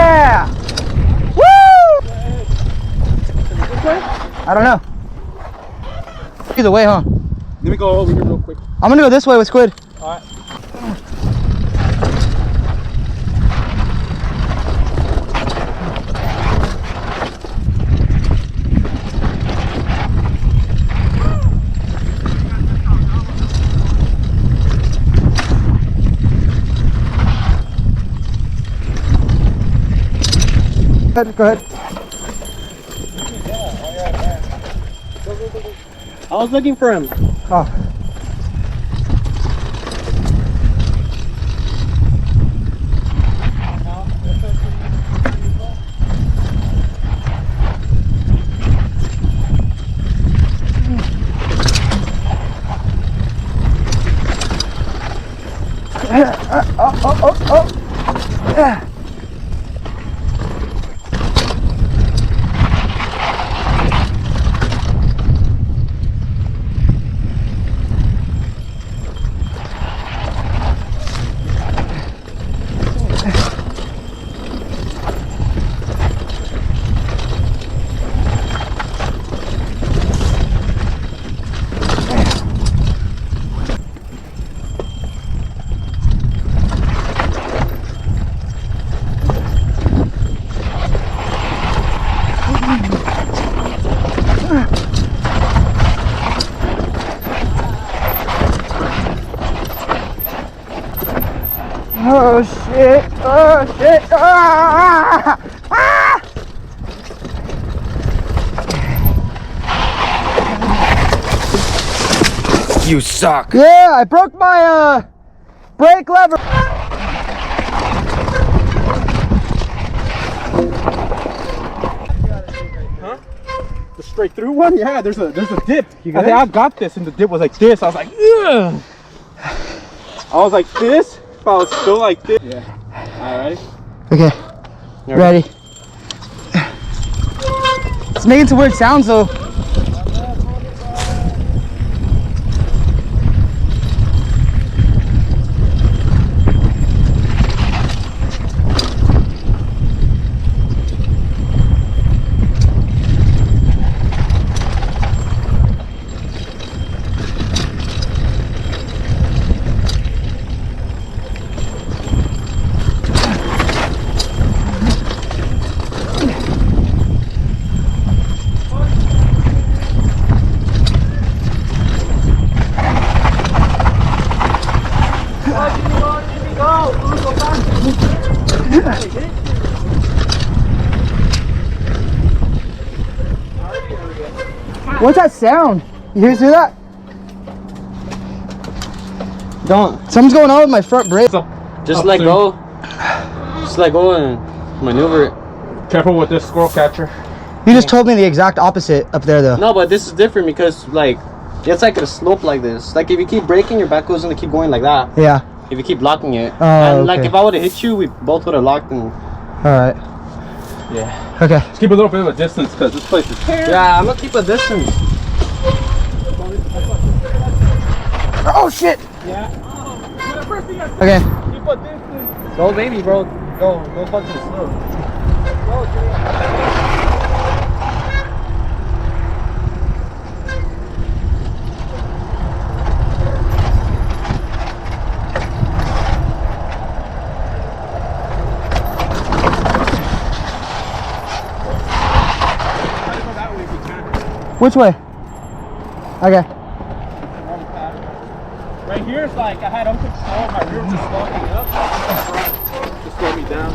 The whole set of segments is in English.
Yeah! Woo! This way? I don't know. Either way, huh? Let me go over here real quick. I'm gonna go this way with squid. Alright. Go ahead. I was looking for him. Oh. Yeah. Oh shit! Oh shit! Ah! Ah! You suck. Yeah, I broke my brake lever. Huh? The straight through one? Yeah, there's a dip. You got I think it? I got this, and the dip was like this. I was like, ugh. I was like this, but I was still like this. Yeah. Alright. Okay. Ready. It's making some weird sounds though. What's that sound? You hear that? Don't. Something's going on with my front brake. Just let go. Just let go and maneuver it. Careful with this squirrel catcher. You just told me the exact opposite up there though. No, but this is different because like it's like a slope like this. Like if you keep braking, your back goes gonna keep going like that. Yeah. If you keep locking it. Oh, and like okay. if I would have hit you, we both would have locked and. Alright. Yeah. Okay. Just keep a little bit of a distance because this place is terrible. Yeah, I'm gonna keep a distance. Oh shit! Yeah. Okay. Keep a distance. Go baby, bro. Go fucking slow. Which way? Okay. Right here is like I had uncontrol. My rear was just locking up. To slow me down.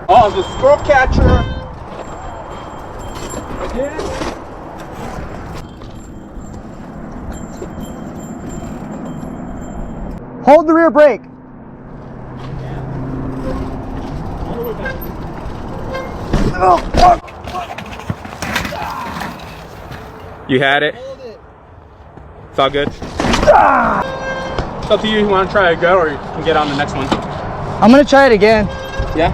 Oh, the squirrel catcher. Again. Hold the rear brake. Oh, fuck. You had it. It's all good. It's up to you. You want to try it again, or you can get on the next one. I'm gonna try it again. Yeah.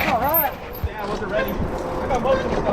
All right. Yeah, I wasn't ready. I got motion.